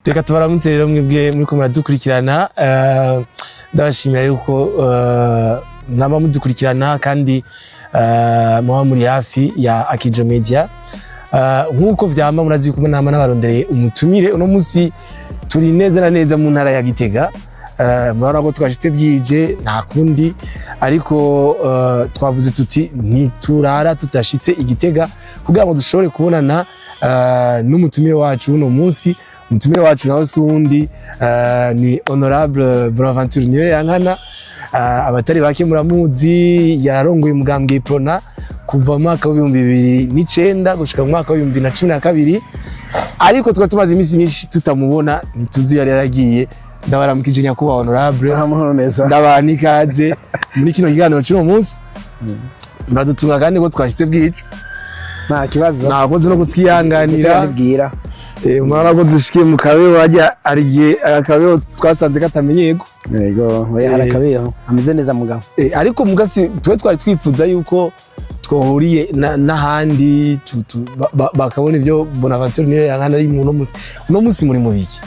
reka tubaramutse rero mwebwe muri ko muradukurikirana ndabashimira yuko mwaba mudukurikirana kandi muba muri hafi ya Akejo Media nkuko vyama murazi kumwe nama n'abarondereye umutumire uno musi turi neza na neza mu ntara ya Gitega murabona ko twashitse bwije nta kundi ariko twavuze tuti ntiturara tutashitse Igitega kugira ngo dushobore kubonana n'umutumire wacu uno musi. Umutumire wacu nawe sundi ni honorable Bonaventure NIYOYANKANA abatari bake muramuzi yarongoye umugambwe UPRONA kuva mu mwaka wa 2009 gushika mu mwaka wa 2012 ariko twa tumaze imisi myinshi tutamubona ntituzi yari yaragiye ndabaramukije nyakuba honorable amahoro neza ndabani kaze muri kino kiganiro cy'uno munsi muradutunga kandi ko twashitse bwije nta kibazo nakoze no kutwihanganira ndibwira umwana ko dushikiye mu kabeho wajya arigiye akabeho twasanze katamenyego yego oya harakabeho ameze neza mugabo ariko mugasi twari twifuza yuko twohuriye n'ahandi bakabona ivyo Bonaventure NIYOYANKANA ari uno musi muri mu biki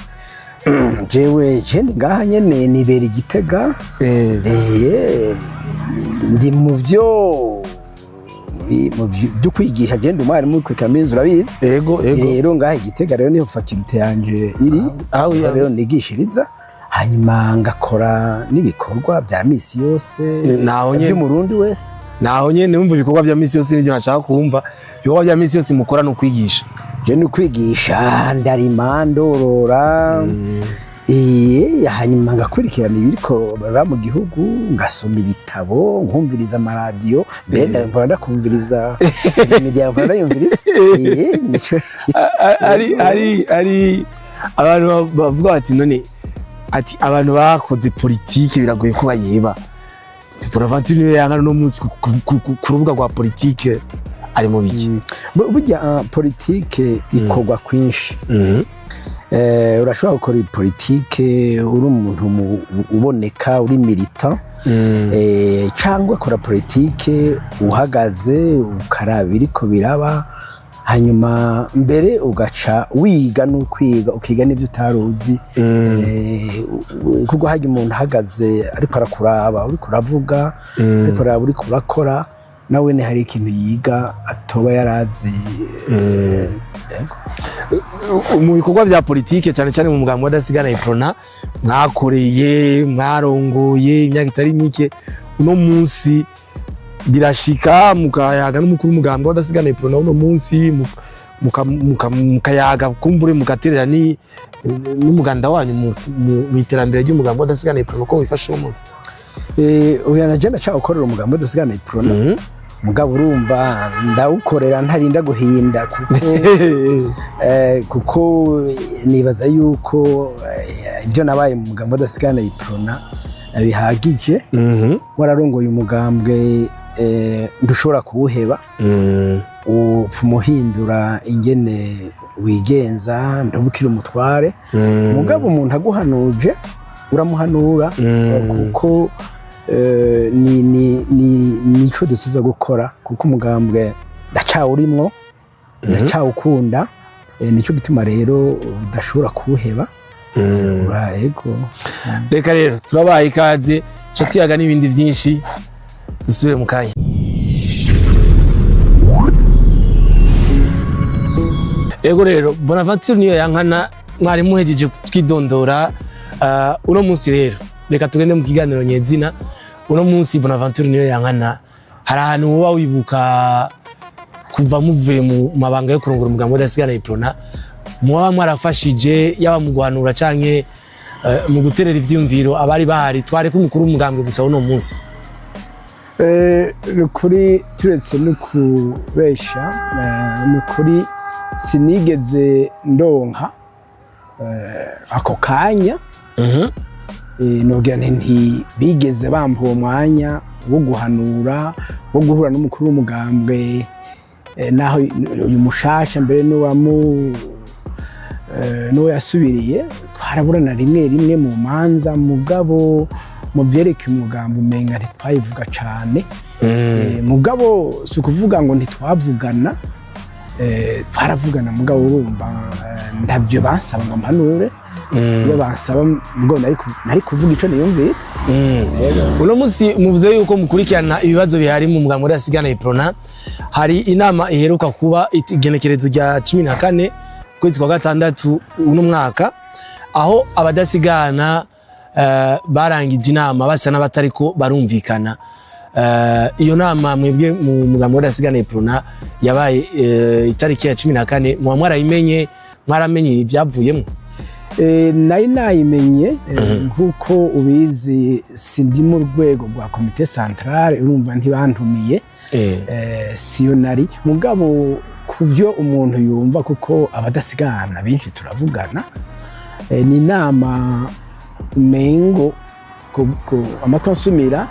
jewe jendi ngaha nyene nibera Igitega ndi mu vyo dukwigisha genda umwarimu kuri kaminuza urabizi yego rero ngaha Igitega rero niyo faculty yanje iri rero nigishiriza hanyuma ngakora nibikorwa bya misi yose byo mu Burundi wese naho nyene numva ibikorwa bya misi yose nibyo nashaka kumva ibikorwa bya misi yose mukora no kwigisha je no kwigisha ndarima ndorora hanyuma ngakurikirana ibiriko bara mu gihugu ngasoma ibitabo nkumviriza amaradiyo mbenda mbona kumviriza media mbona yumviriza ari abantu bavuga ati none ati abantu bakoze politike biragoye ko bayeba Bonaventure NIYOYANKANA no munsi ku rubuga rwa politike ari mu biki burya politike ikogwa kwinshi urashobora gukora politike uri umuntu uboneka uri militant cyangwa kora politike uhagaze ukaraba iriko biraba hanyuma mbere ugaca wiga no kwiga ukiga n'ibyo utaruzi kuko haje umuntu ahagaze ariko arakuraba uri kuravuga ariko araba uri kurakora nawe ne hari ikintu yiga atoba yarazi mu bikorwa bya politike cyane cyane mu mugambo w'adasigana UPRONA mwakoreye mwarongoye imyaka itari mike uno munsi birashika mukayaga n'umukuru w'umugambo w'adasigana UPRONA uno munsi mukayaga kumbure mugaterera ni n'umuganda wanyu mu iterambere ry'umugambo w'adasigana UPRONA ko wifashe uno munsi uya na jenda cha ukorera umugambo w'adasigana UPRONA mugabo urumva ndawukorera ntarinda guhinda kuko nibaza yuko ibyo nabaye mu mugambo w'adasigana UPRONA bihagije wararongoye umugambwe ndushobora kuwuheba umuhindura ingene wigenza ndabukira umutware mugabo umuntu aguhanuje uramuhanura kuko nico dusuza gukora kuko umugambwe ndacawurimwo ndacawukunda nico gituma rero udashobora kuwuheba yego reka rero turabaye ikaze cyo tuyaga n'ibindi byinshi dusubire mu kanya yego rero Bonaventure NIYOYANKANA mwari muhejeje twidondora uno munsi rero reka tugende mu kiganiro nyezina uno munsi Bonaventure NIYOYANKANA hari ahantu woba wibuka kuva muvuye mu mabanga yo kurongora umugambo w'adasigana UPRONA muba mwarafashije yaba mu guhanura canke mu guterera ivyumviro abari bahari tware ko umukuru w'umugambo gusa uno munsi kuri turetse no kubesha kuri sinigeze ndonka ako kanya nogira nti bigeze bampa uwo mwanya wo guhanura wo guhura n'umukuru w'umugambwe naho uyu mushasha mbere n'uwo yasubiriye twaraburana rimwe mu manza mugabo mu byerekeye umugambo umenga ntitwayivuga cyane mugabo si ukuvuga ngo ntitwavugana twaravugana mugabo urumva ndabyo basaba ngo mpanure iyo basaba ngo nari kuvuga ico niyumvira. Uno musi muvuze yuko mukurikirana ibibazo bihari mu mugambwe w'abadasigana UPRONA, hari inama iheruka kuba igenekerezo rya 14 kwezi kwa gatandatu uno mwaka, aho abadasigana barangije inama basa n'abatariko barumvikana. Iyo nama mwebwe mu mugambwe w'abadasigana UPRONA yabaye itariki ya 14, mwaramenye ibyavuyemo? Nari nayimenye nkuko ubizi sindi mu rwego rwa komite centrale, urumva ntibantumiye siyo nari mugabo kuvyo umuntu yumva, kuko abadasigana benshi turavugana. Ni inama mengo amakonsumira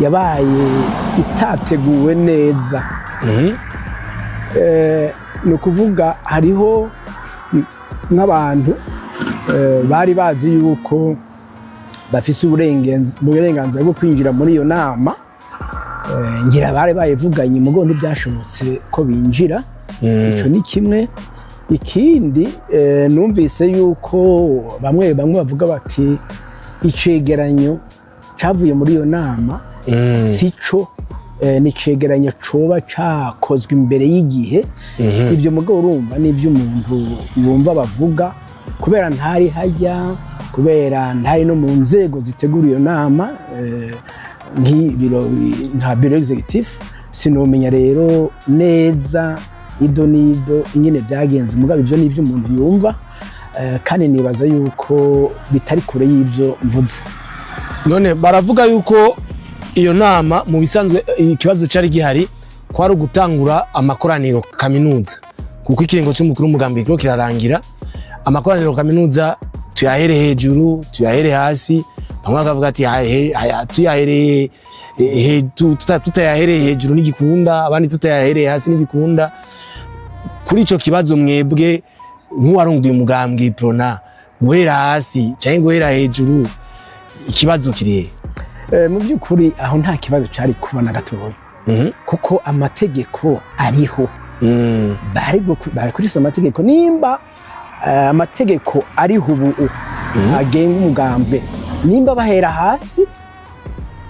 yabaye itateguwe neza. No kuvuga hariho n'abantu bari bazi yuko bafise uburenganzira bwo kwinjira muri iyo nama, ngira bari bayivuganye mugo ntibyashobotse ko binjira. Ico ni kimwe. Ikindi numvise yuko bamwe bavuga bati icegeranyo cavuye muri iyo nama sico, ni cegeranyo coba cakozwe imbere y'igihe. Ibyo mugabo urumva n'ibyo umuntu yumva bavuga, kubera ntari hajya, kubera ntari no mu nzego zitegura iyo nama nka biro executive, sinomenya rero neza ido nido ingene byagenze. Mugabo ibyo n'ibyo umuntu yumva, kandi nibaza yuko bitari kure y'ibyo mvuze. None baravuga yuko iyo nama mu bisanzwe ikibazo cyari gihari kwari ugutangura amakoraniro kaminuza, kuko ikiringo cy'umukuru w'umugambi kiro kirarangira. Amakoraniro kaminuza tuyahere hejuru tuyahere hasi, bamwe bakavuga ati tuyahere tutayahere hejuru n'igikunda, abandi tutayahere hasi n'ibikunda. Kuri ico kibazo mwebwe nk'uwarunguye umugambi UPRONA, guhera hasi cyangwa guhera hejuru, ikibazo kirihe? Mu by'ukuri aho nta kibazo cyari kubona gatoya, kuko amategeko ariho. Bari kuri amategeko, nimba amategeko ariho ubu agenga umugambwe, nimba bahera hasi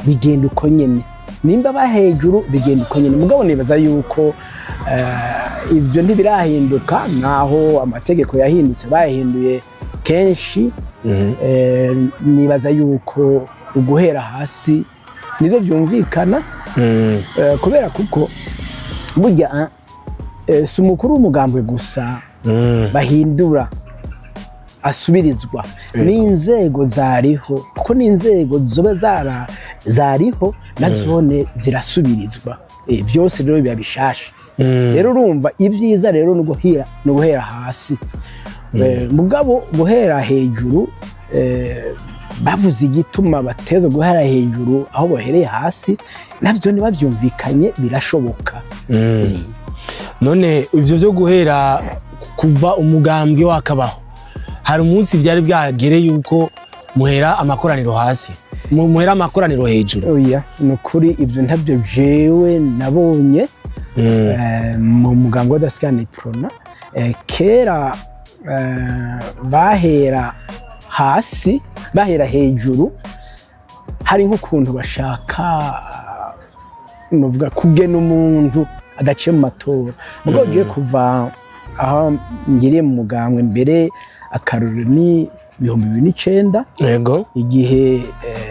bigenda uko nyene, nimba bahejuru bigenda uko nyene. Mugabo nibaza yuko ibyo ntibirahinduka, naho amategeko yahindutse bayahinduye kenshi. Nibaza yuko uguhera hasi nibyo byumvikana, kubera kuko burya si umukuru w'umugambwe gusa bahindura asubirizwa, n'inzego zariho, kuko n'inzego zoba zariho nazone zirasubirizwa. Byose rero biba bishasha. Rero urumva ibyiza rero no guhera hasi. Mugabo guhera hejuru, bavuze igituma bateza guhera hejuru aho bohereye hasi, navyo nibavyumvikanye birashoboka. None ivyo byo guhera kuva umugambwe wakabaho, hari umunsi byari bwagere yuko muhera amakoraniro hasi, muhera amakoraniro hejuru? Oya, nukuri ibyo ntabyo jewe nabonye mu mugambwe w'abadasigana UPRONA. Kera bahera hasi, bahera hejuru, hari nk'ukuntu bashaka novuga kugena umuntu adaciye mu matora. Mugabo ugiye kuva aho ngiriye mu mugambwe mbere, akarorero ni 2009, yego, igihe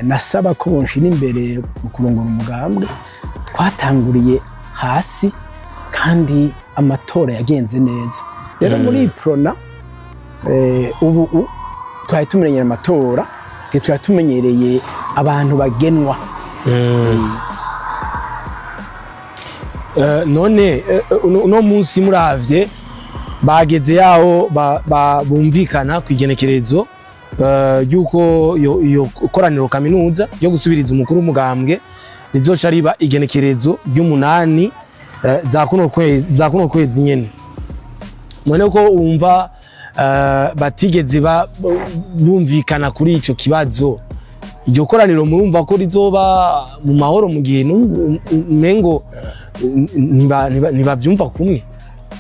nasaba ko bonshira imbere mu kurongora umugambwe, twatanguriye hasi kandi amatora yagenze neza. Rero muri UPRONA ubu twari tumenyereye amatora, twari tumenyereye abantu bagenwa. None uno munsi muravye bageze yaho bumvikana ku igenekerezo yuko iyo koraniro kaminuza yo gusubiriza umukuru w'umugambwe rizoca riba igenekerezo ry'umunani za kuno kwezi nyene. None ko wumva batigeze bumvikana kuri ico kibazo, iryo koraniro murumva ko rizoba mu mahoro mu gihe umengo ntibavyumva kumwe?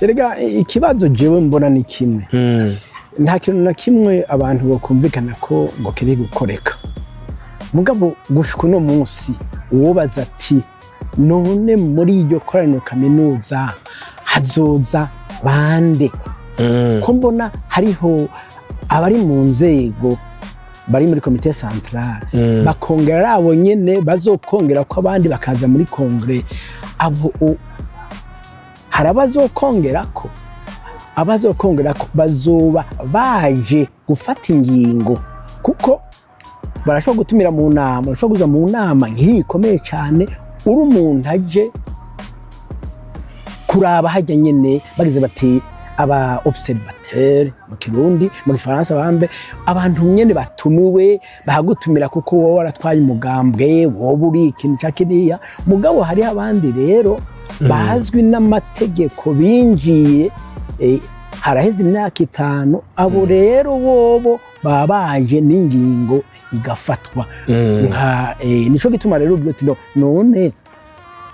Erega ikibazo jewe mbona ni kimwe. nta kintu na kimwe abantu bakumvikana ko ngo kiri gukoreka mugabo gushika uno munsi uwobaza ati none muri iryo koraniro kaminuza hazoza bande ko mbona hariho abari mu nzego bari muri komite centrale bakongera abo nyene bazokongera ko abandi bakaza muri kongre abo harabazokongera ko bazoba baje gufata ingingo kuko barashobora gutumira mu nama barashobora kuza mu nama nk'ikomeye cyane uri umuntu aje kuraba hajya nyene bagize bati aba observateur mu Kirundi mu Gifaransa bambe abantu nyene batumiwe bahagutumira kuko wowe waratwaye umugambwe wowe uri ikintu cyakiriya mugabo hari abandi rero bazwi n'amategeko binjiye haraheze imyaka 5 abo rero bobo babaje n'ingingo igafatwa nka nico gituma rero ubwo none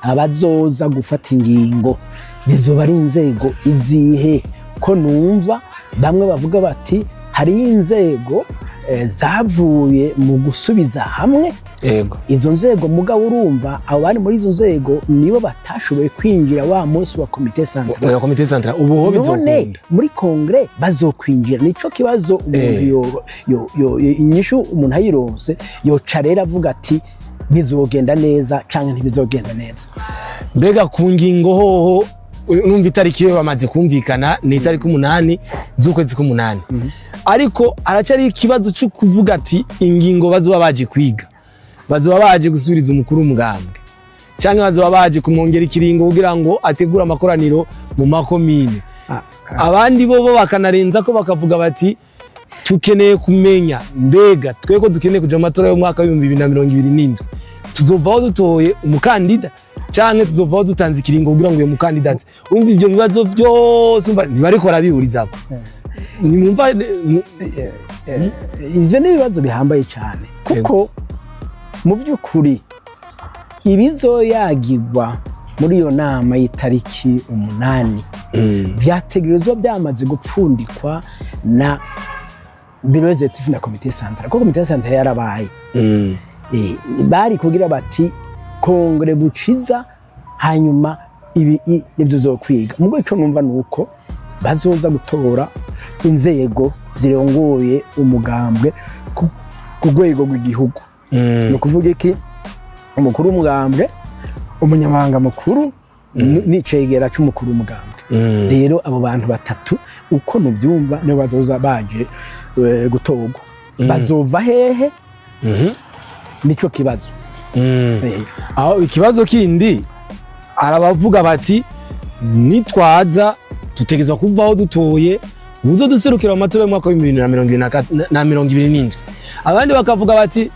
abazoza gufata ingingo zizoba ari inzego izihe ko numva bamwe bavuga bati hari inzego zavuye mu gusubiza hamwe yego izo nzego mugabo urumva abo bari muri izo nzego nibo batashoboye kwinjira wa munsi wa komite centrale ubu ho bizokunda muri kongre bazokwinjira nico kibazo umuntu inyishu umuntu ayironse yoca rero avuga ati bizogenda neza canke ntibizogenda neza mbega ku ngingo hoho numva itariki yo bamaze kumvikana ni itariki 8 z'ukwezi k'8 ariko aracari ikibazo cyo kuvuga ati ingingo bazoba baje kwiga bazoba baje gusubiriza umukuru umugambwe cyangwa bazoba baje kumwongera ikiringo kugira ngo ategura amakoraniro mu makomine abandi bo bakanarenza ko bakavuga bati tukeneye kumenya mbega tweko dukeneye kuja mu matora yo mwaka 2027 tuzovaho dutoye umukandida cyangwa tuzovaho dutanze ikiringo kugira ngo uyo mukandida urumva ivyo bibazo byose ntibariko barabihuriza nimumva ivyo ni ibibazo bihambaye cyane kuko mu by'ukuri ibizoyagirwa muri iyo nama y'itariki 8 byategerezwa byamaze gupfundikwa na biro executive na komite centrale ko komite centrale yarabaye bari kugira bati kongre buciza hanyuma ibi nibyo zokwiga mu gwico numva nuko bazoza gutora inzego zirongoye umugambwe ku rwego rw'igihugu no kuvuga iki umukuru w'umugambwe umunyamabanga mukuru n'icegera cy'umukuru w'umugambwe rero abo bantu batatu uko nubyumva niyo bazoza baje gutorwa bazova hehe nico kibazo aho ikibazo kindi arabavuga bati nitwaza tutegezwa kuvaho dutoye uzo duserukira mu matora y'umwaka wa 2027 abandi bakavuga bati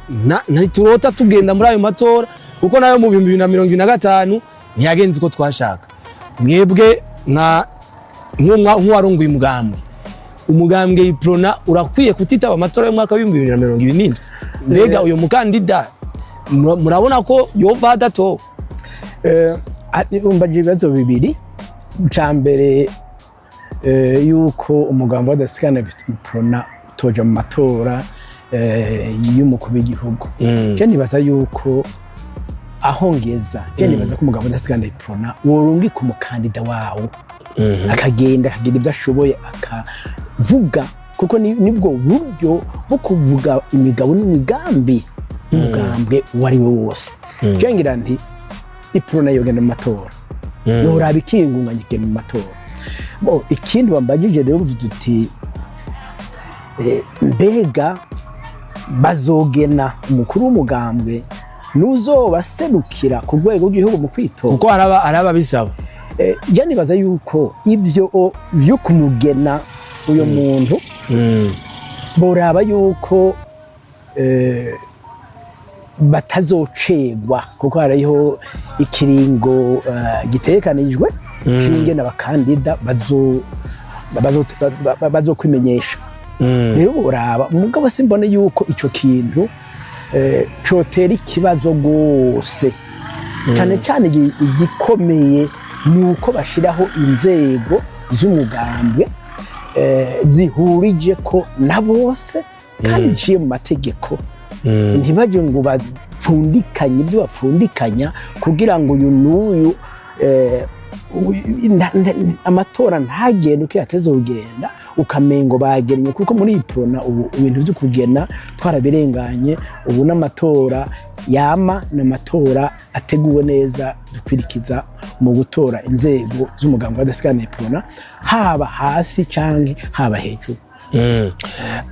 ntiturota tugenda muri ayo matora kuko nayo mu 2025 ntiyagenze uko twashaka mwebwe nk'uwarongoye umugambwe UPRONA urakwiye kutitaba amatora y'umwaka wa 2027 mbega uyo mukandida murabona ko yova adato umbaje ibibazo bibiri cambere yuko umugambo w'adasikana UPRONA utoja mu matora y'umukuru w'igihugu je nibaza yuko ahongeza je nibaza ko umugambo w'adasikana UPRONA worungi ku mukandida wawo akagenda akagira ibyo ashoboye akavuga kuko nibwo buryo bwo kuvuga imigabo n'imigambi umugambwe wari we wose jengira nti UPRONA yogenda mu matora yoraba ikingunganya igenda mu matora bo ikindi bambagije rero duti mbega bazogena umukuru w'umugambwe nuzobaserukira ku rwego rw'igihugu mu kwitora kuko araba bisaba je nibaza yuko ibyo byo kumugena uyo muntu boraba yuko batazocegwa kuko hariho ikiringo gitekanijwe shinge n'abakandida bazokwimenyesha rero boraba umugabo simbone yuko ico kintu cotera ikibazo gose cyane cyane igikomeye nuko bashiraho inzego z'umugambwe zihurije ko na bose kandi nciye mu mategeko ntibaje ngo bapfundikanye ibyo bapfundikanya kugira ngo uyu n'uyu amatora ntagende uko yateze kugenda ukamengo bagennye kuko muri UPRONA ubu ibintu byo kugena twarabirenganye ubu n'amatora yama n'amatora ateguwe neza dukwirikiza mu gutora inzego z'umugambi w'abadasigana UPRONA haba hasi canke haba hejuru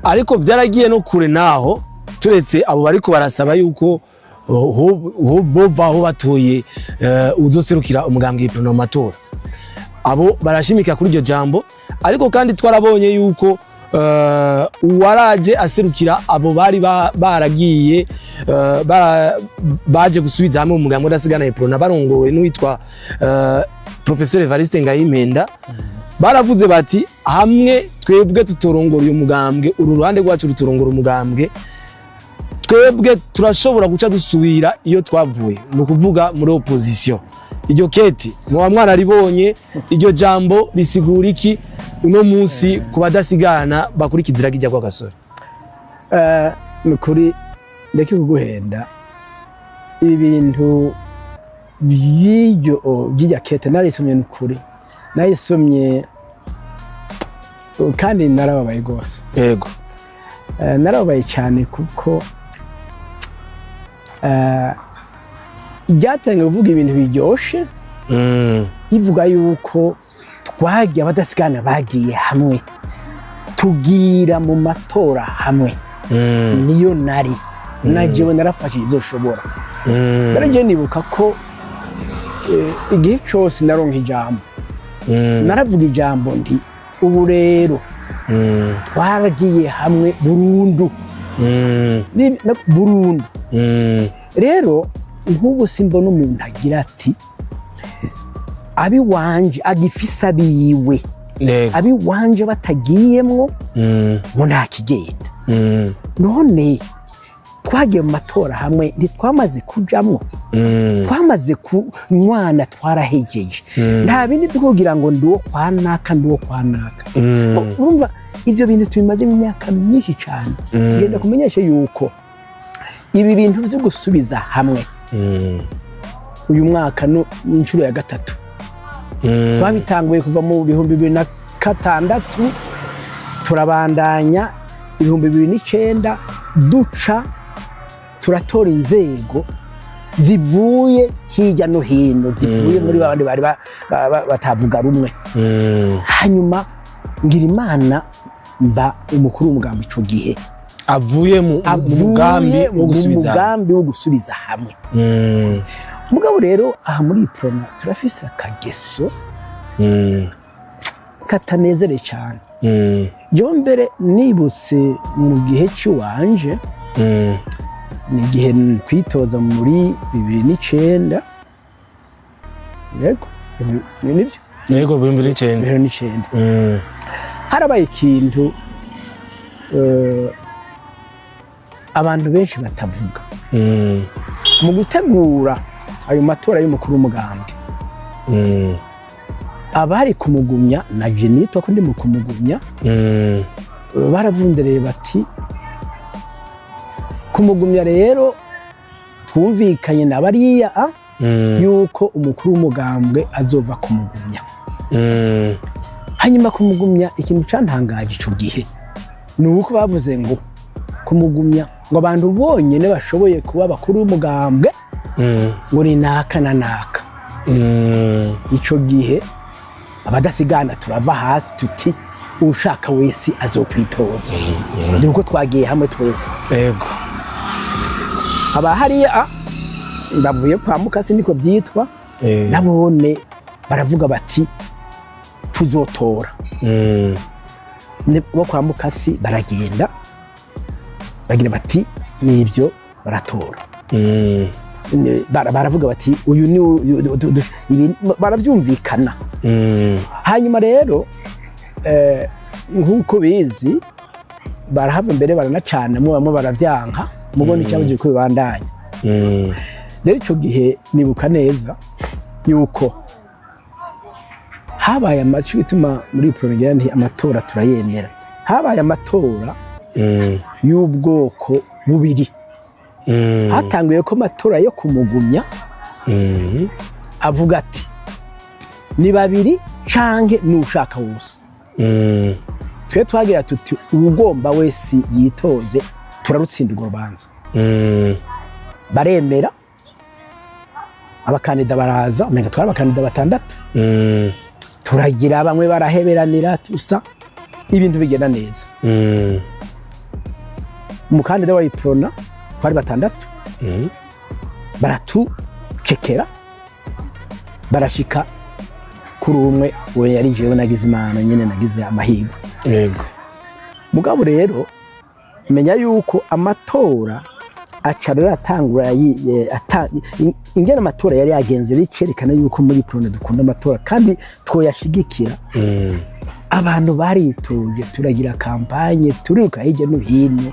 ariko byaragiye no kure naho turetse abo bariko barasaba yuko bovaho batoye uzoserukira umugambi w'UPRONA mu matora abo barashimika kuri iryo jambo ariko kandi twarabonye yuko uwaraje aserukira abo bari baragiye baje gusubiza hamwe mu mugambi w'abadasigana UPRONA barongowe n'uwitwa Professeur Evariste Ngayimpenda baravuze bati hamwe twebwe tutorongora uyu mugambwe uru ruhande rwacu rutorongora umugambwe twebwe turashobora guca dusubira iyo twavuye no kuvuga muri opposition iryo keti mwa mwararibonye iryo jambo risigura iki uno munsi kubadasigana bakurikizira kijya kwa gasore kuri ndeke kuguhenda ibintu by'iryo kete narisomye n'ukuri narisomye kandi narababaye gose yego narababaye cyane kuko ijyatangiye kuvuga ibintu biryoshe ivuga yuko twagiye abadasigana bagiye hamwe tugira mu matora hamwe niyo nari najewe narafashe ibyo shobora naragiye nibuka ko igihe cyose naronka ijambo naravuga ijambo nti ubu rero twaragiye hamwe burundu burundu rero nk'ubu simbona umuntu agira ati abi wanje agifisa biwe abi wanje batagiyemwo ngo ntakigenda none twagiye mu matora hamwe ntitwamaze kujamwo twamaze kunywana twarahejeje nta bindi tukugira ngo ndiwo kwanaka urumva ibyo bintu tubimaze mu myaka myinshi cyane ngenda kumenyesha yuko ibi bintu byo gusubiza hamwe uyu mwaka n'inshuro ya gatatu twabitanguye kuva mu 2006 turabandanya 2009 duca turatora inzego zivuye hirya no hino zivuye muri babandi bari batavuga rumwe hanyuma ngira Imana mba umukuru w'umugambi ico gihe avuye mu mugambi wo gusubiza hamwe mugabo rero aha muri UPRONA turafise akageso katanezere cyane jo mbere nibutse mu gihe cy'iwanje ni igihe twitoza muri 2009 yego nibyo yego 2009 harabaye ikintu abantu benshi batavuga mu gutegura ayo matora y'umukuru w'umugambwe abari kumugumya na Jenito ko ndi mu kumugumya baravundereye bati kumugumya rero twumvikanye na bariya yuko umukuru w'umugambwe azova kumugumya hanyuma kumugumya ikintu cantangaje ico gihe ni uko bavuze ngo kumugumya ngo abantu bonyene bashoboye kuba bakuru w'umugambwe ngo ni naka na naka ico gihe abadasigana turava hasi tuti ushaka wese azokwitoza nuko twagiye hamwe twese yego aba hariya bavuye kwa mukasi niko byitwa nabone baravuga bati tuzotora bo kwa mukasi baragenda bagira bati nibyo baratora baravuga bati uyu ni barabyumvikana hanyuma rero nk'uko bizi barahava mbere baranacana bamwe baravyanka mubona icyabaje ko bibandanya rero ico gihe nibuka neza yuko habaye amacu bituma muri UPRONA nti amatora turayemera habaye amatora y'ubwoko bubiri hatanguye ko amatora yo kumugumya avuga ati ni babiri canke nushaka wose twe twagira tuti ugomba wese yitoze turarutsinda urwo rubanza baremera abakandida baraza umenga twari abakandida batandatu turagira bamwe baraheberanira tusa ibintu bigenda neza umukandida wa UPRONA twari batandatu baratucekera barashika kuri umwe we yari jewe nagize imana nyene nagize amahirwe yego mugabo rero menya yuko amatora acarira atangura ingene amatora yari yagenze bicerekana yuko muri UPRONA dukunda amatora kandi twoyashigikira abantu baritoje turagira kampanye turiruka hirya no hino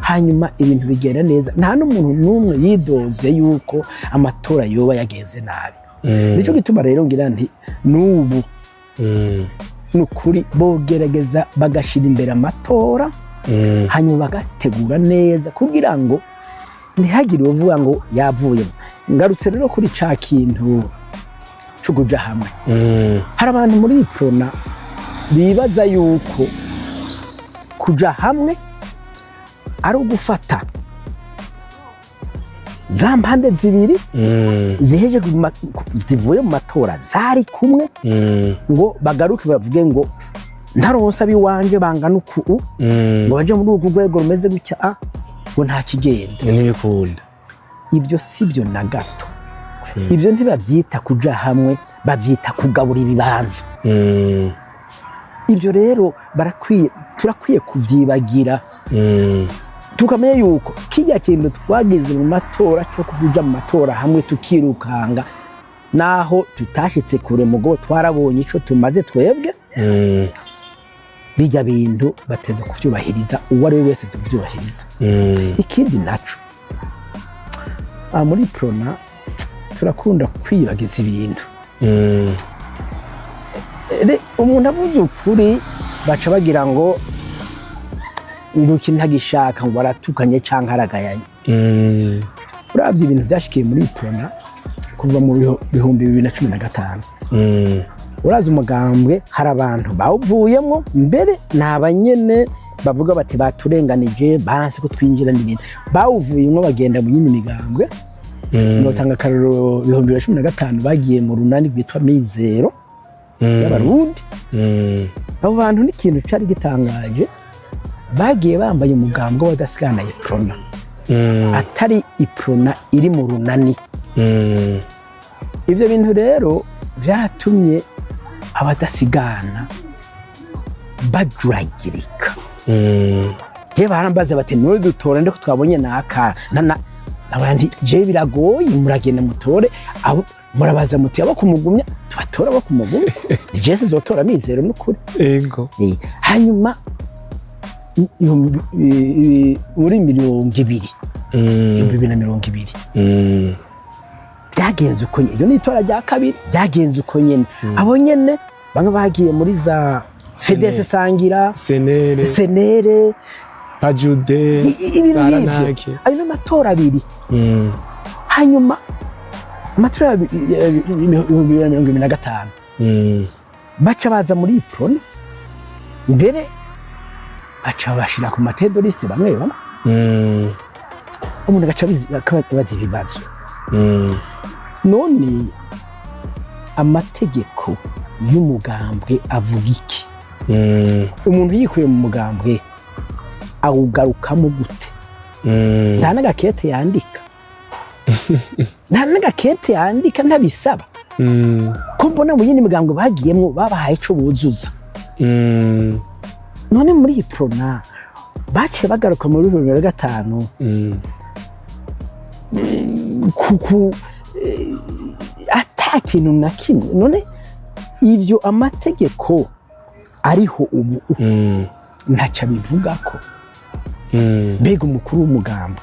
hanyuma ibintu bigenda neza nta n'umuntu n'umwe yidoze yuko amatora yoba yagenze nabi nico gituma rero ngira nti nubu nukuri bogerageza bagashira imbere amatora hanyuma bagategura neza kugira ngo ntihagire uvuga ngo yavuye ngarutse rero kuri ca kintu cyo kuja hamwe hari abantu muri UPRONA bibaza yuko kuja hamwe ari ugufata za mpande zibiri ziheje zivuye mu matora zari kumwe ngo bagaruke bavuge ngo ntaronsa biwanje bangana uku ngo baje muri urwo rwego rumeze gutya ngo nta kigenda ntibikunda ibyo sibyo na gato ibyo ntibabyita kuja hamwe bavyita kugabura ibibanza ibyo rero turakwiye kuvyibagira tukamenya yuko kijya kintu twagize mu matora cyo kuja mu matora hamwe tukirukanga naho tutashitse kure mugo twarabonye ico tumaze twebwe bijya bintu bateze kuvyubahiriza uwo ari wese kuvyubahiriza ikindi naco muri UPRONA turakunda kwibagiza ibintu umuntu avuze ukuri baca bagira ngo iki ntagishaka ngo baratukanye canke aragayanye uravye ibintu byashikiye muri UPRONA kuva mu 2015 urazi umugambwe hari abantu bawuvuyemo mbere nabanyene bavuga bati baturenganije baranse ko twinjira n'ibintu bawuvuyemo bagenda mu yindi migambwe notanga karero 2015 bagiye mu runani rwitwa Mizero y'Abarundi abo bantu n'ikintu cari gitangaje bagiye bambaye umugambwe w'adasigana UPRONA atari UPRONA iri mu runani ibyo bintu rero byatumye abadasigana bajuragirika je barambaza bati niwe dutora ndiko twabonye naka nabandi je biragoye muragenda mutore abo murabaza muti abo kumugumya tubatora abo kumugumya je sizotora Mizero n'ukuri yego hanyuma muri 2020 byagenze uko nyene iyo nitora rya kabiri byagenze uko nyene abo nyene bamwe bagiye muri za CDS sangira senere pajude zaranake ayo matora abiri hanyuma amatora 2015 baca baza muri UPRONA mbere aca bashira ku matedoriste bamwe bamwe umuntu gaca bazi ibibazo none amategeko y'umugambwe avuga iki umuntu yikuye mu mugambwe awugarukamo gute nta n'agakete yandika ntabisaba ko mbona mu yindi migambwe bagiyemwo babahaye ico buzuza none muri UPRONA baciye bagaruka muri 2005 kuku ata kintu na kimwe none ivyo amategeko ariho ubu ntaca bivuga ko mbega umukuru w'umugambwe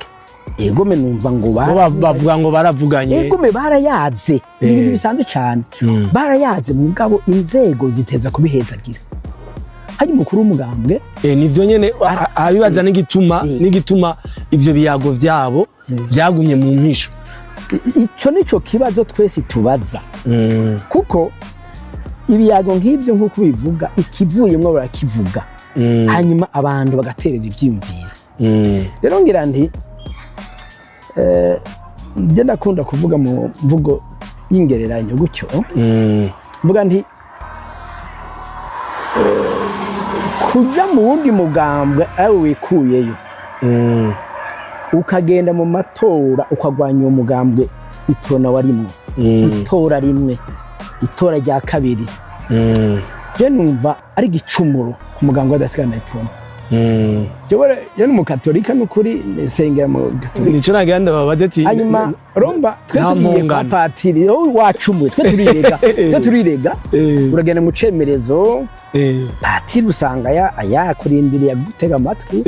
egome numva ngo bavuga ngo baravuganye egome barayaze ibintu bisanzwe cyane barayaze mugabo inzego ziteza kubihezagira hari mukuru w'umugambwe nivyo nyene abibaza n'igituma ivyo biyago vyabo byagumye mu mpisho. Ico nico kibazo twese tubaza kuko ibiyago nk'ibyo nk'uko bivuga ikivuyemwo barakivuga hanyuma abantu bagaterera ivyiyumviro. Rero ngira nti nje ndakunda kuvuga mu mvugo y'ingereranyo gutyo mvuga nti kuja mu wundi mugambwe awe wikuyeyo ukagenda mu matora ukagwanya uwo mugambwe UPRONA warimwo itora rimwe itora rya kabiri je numva ari gicumuro ku mugambwe w'adasigana UPRONA. Jobora mu katolika n'ukuri sengera mu katolika nico nagenda babaze ati hanyuma romba twe tugiye kwa patiri wacumwe twe turirega uragenda mu cemerezo patiri usanga yakurindiriye gutega amatwi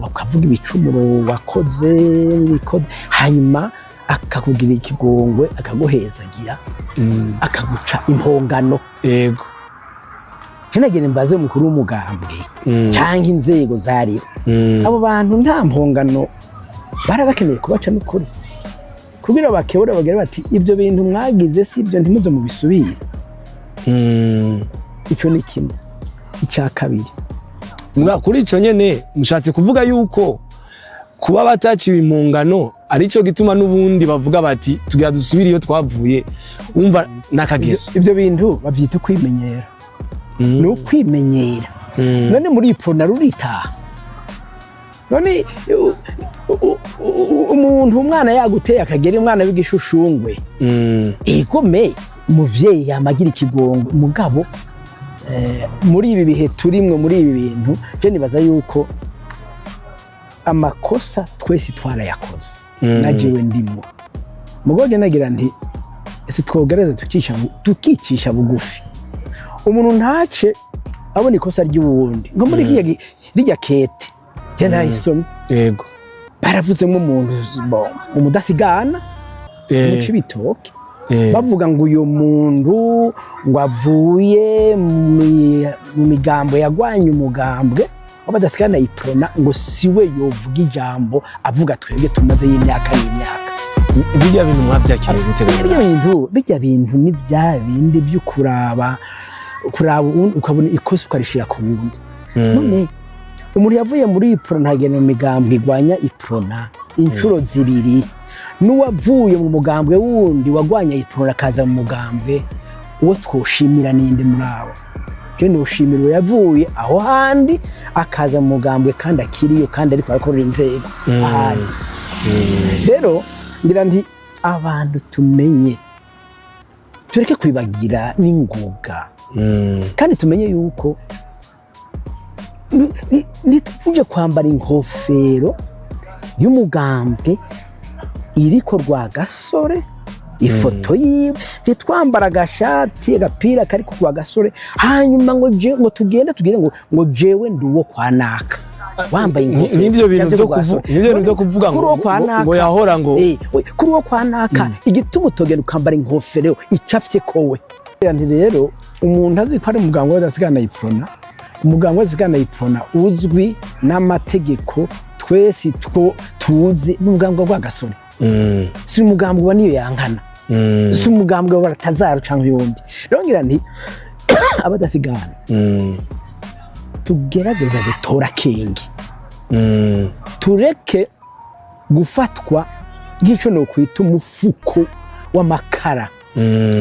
akavuga ibicumuro wakoze hanyuma akakugira ikigongwe akaguhezagira akaguca impongano. Yego Kinagene mbaze mukuru w'umugambwe cyangwa inzego zariho abo bantu nta mpongano barabakeneye kubaca n'ukuri kugira bakebura bagere bati ibyo bintu mwagize si ibyo ntimuze mu bisubire. Ico ni kimwe. Icya kabiri kuri ico nyene mushatse kuvuga yuko kuba bataciwe impongano arico gituma n'ubundi bavuga bati tugira dusubire iyo twavuye umva nakageso. Ibyo bintu bavyita kwimenyera no kwimenyera. None muri UPRONA ruritaha none umuntu umwana yaguteye akagera umwana w'igishushungwe igome umuvyeyi yamagira ikigongwe mugabo muri ibi bihe turimwe muri ibi bintu je nibaza yuko amakosa twese twarayakoze nagiwe ndimo mugoge nagira nti ese twogereza tukicisha bugufi umuntu ntace abona ikosa ry'ubundi ngo muri rijya kete cyenda isomye. Yego baravuzemo umuntu umudasigana mu cibitoke bavuga ngo uyo muntu ngo avuye mu migambo yagwanye umugambwe w'abadasigana UPRONA ngo siwe yovuga ijambo avuga twebwe tumaze y'imyaka n'imyaka. Bijya bintu mwavyakiriye guteganya bijya bintu ni bya bindi by'ukuraba ukabona ikosa ukarishira ku wundi. None umuntu yavuye muri UPRONA agenda mu migambwe igwanya UPRONA inshuro zibiri n'uwavuye mu mugambwe wundi wagwanya UPRONA akaza mu mugambwe uwo twoshimira ninde muri abo je noshimira uwo yavuye aho handi akaza mu mugambwe kandi akiriyo kandi ariko arakorera inzego ahari. Rero ngira nti abantu tumenye tureke kwibagira n'ingoga kandi tumenye yuko nituje kwambara inkofero y'umugambwe iriko rwa gasore ifoto yiwe nitwambara agashati agapira kariko rwa gasore hanyuma ngo tugende tugire ngo jewe nduwo kwanaka wambaye inkofero n'ivyo bintu byo kuvuga ngo yahora ngo kuri wo kwanaka igituma utogenda ukambara inkofero icafye kowe. Rero umuntu azi ko ari umugambwe w'adasigana UPRONA umugambwe w'adasigana UPRONA uzwi n'amategeko twese tuzi n'umugambwe wa gasore si umugambwe wa NIYOYANKANA si umugambwe wa Tazaro canke yundi. Rero ngira nti abadasigana tugerageza gutora kenge tureke gufatwa nk'ico no kwita umufuko w'amakara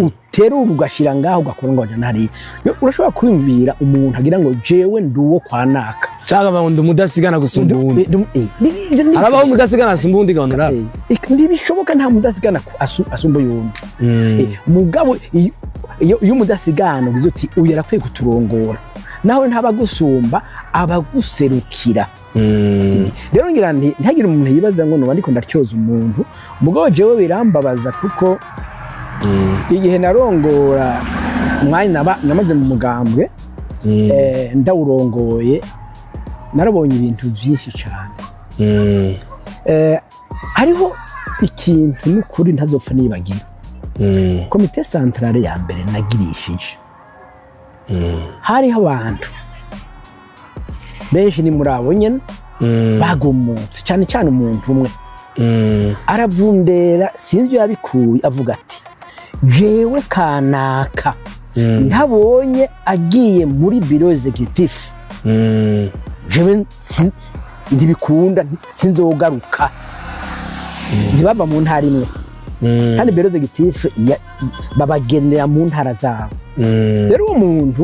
uterura ugashira ngaho ugakora ngo ajana hari urashobora kwimvira umuntu agira ngo jewe nduwo kwanaka cyangwa bavundo mudasigana gusumba ubundi arabaho mudasigana asumba ubundi gahunda ndibishoboka nta mudasigana asumba yundi mugabo iyo mudasigana ugize uti uyu yarakwiye kuturongora nawe ntabagusumba abaguserukira. Rero ngira nti ntagire umuntu yibaza ngo no ariko ndatyoza umuntu mugabo jewe birambabaza kuko igihe narongora umwanya namaze mu mugambwe ndawurongoye narabonye ibintu byinshi cyane hariho ikintu n'ukuri ntazopfa nibagira. Komite centrale ya mbere nagirishije hariho abantu benshi ni muri abo nyene bagumutse cyane cyane umuntu umwe aravundera sinzi yabikuye avuga ati jewe kanaka ntabonye agiye muri bureau executive jewe ndibikunda sinzogaruka ntibava mu ntara imwe kandi bureau executive babagenera mu ntara zabo rero uwo muntu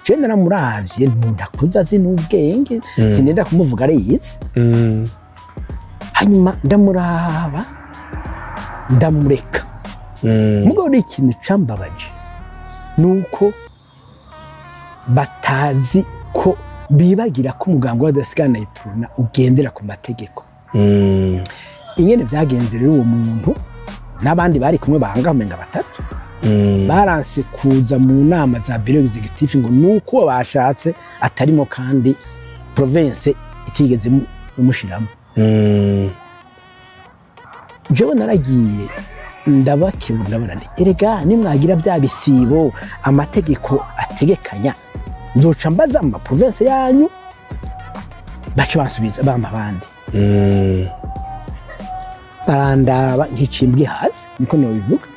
je naramuravye ndakuza n'ubwenge sinenda kumuvuga ariyizi hanyuma ndamuraba ndamureka mugabo ikintu cambabaje nuko batazi ko bibagira ko umugambi w'abadasigana UPRONA ugendera ku mategeko. Ingene vyagenze rero uwo muntu n'abandi bari kumwe bahangamenga batatu baranse kuza mu nama za bureau executive ngo nuko bashatse atarimo kandi province itigeze umushiramo. Jewe naragiye ndabakibura nti erega nimwagira bya bisibo amategeko ategekanya nzoca mbaza mu province yanyu baca basubiza bamba abandi barandaba nk'ikimbwe hazi niko no bivuga.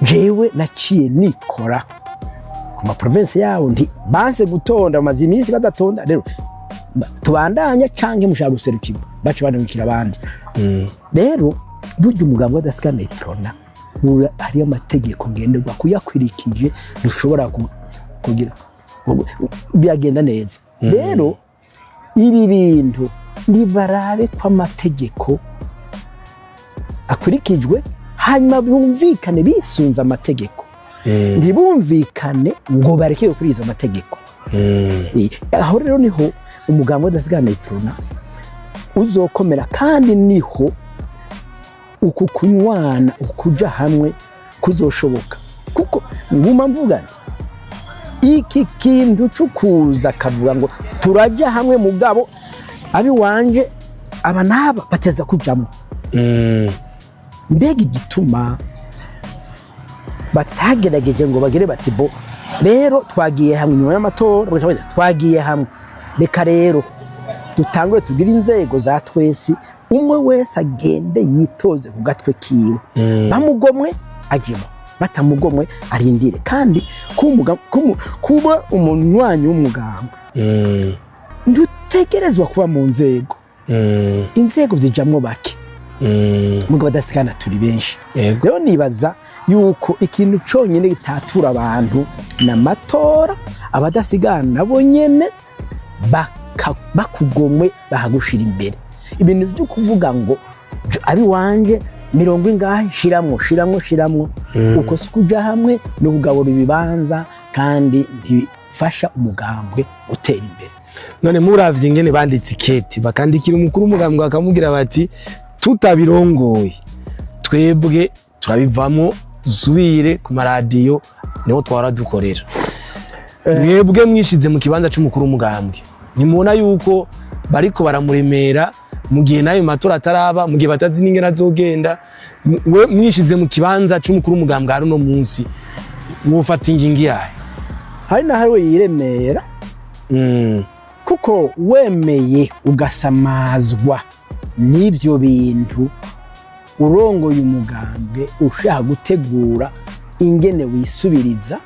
Jewe naciye nikora ku ma province yawo nti banse gutonda amazi iminsi badatonda rero tubandanya canke mushaka guserukirwa baca banabikira abandi. Rero burya umugambi w'abadasigana UPRONA hari amategeko ngenderwa kuyakwirikije dushobora kugira byagenda neza. Rero ibi bintu nibarabe kwa amategeko akurikijwe hanyuma bumvikane bisunza amategeko ntibumvikane ngo bareke gukuriza amategeko. Aho rero niho umugambi w'abadasigana UPRONA uzokomera kandi niho uku kunywana ukuja hamwe kuzoshoboka kuko nguma mvuga iki kintu cukuza kavuga ngo turaja hamwe mugabo abi wanje aba naba bateza kujamo. Mbega igituma batagerageje ngo bagere bati bo rero twagiye hamwe nyuma y'amatora twagiye hamwe reka rero dutangure tugira inzego za twese umwe wese agende yitoze ku gatwe kiwe bamugomwe agimo batamugomwe arindire kandi kuba umunywanyi w'umugamba ndutegerezwa kuba mu nzego inzego zijamwo bake mugabo badasigana turi benshi. Rero nibaza yuko ikintu conyene gitatura abantu n'amatora abadasigana nabo nyene bakugomwe bahagushira imbere ibintu byo kuvuga ngo ari wanje 70 shiramwo uko sikuja hamwe n'ubugabura ibibanza kandi ntibifasha umugambwe utera imbere. None muravye ingene banditse iketi bakandikira umukuru umugambwe bakamubwira bati tutabirongoye twebwe turabivamo dusubire ku maradiyo niho twara dukorera. Mwebwe mwishize mu kibanza cy'umukuru umugambwe nimubona yuko bariko baramuremera mu gihe nayo matora ataraba mu gihe batazi n'ingene azogenda we mwishize mu kibanza cy'umukuru umugambwe hari no munsi wofata ingingi yahe hari na hari yiremera kuko wemeye ugasamazwa n'ibyo bintu urongoye umugambwe ushaka gutegura ingene wisubiriza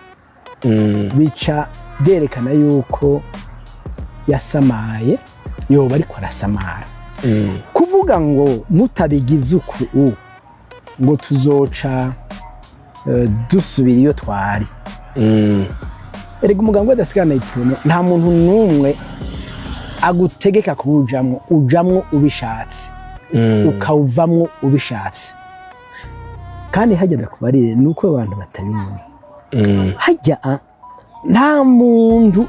bica byerekana yuko yasamaye yoba ariko arasamara. Kuvuga ngo mutabigize uku ngo tuzoca dusubira iyo twari erega umugambi w'abadasigana UPRONA nta muntu n'umwe agutegeka kuwujamwo ujamwo ubishatse ukawuvamwo ubishatse kandi hajya kubarire nuko abantu batabimenya hajya nta muntu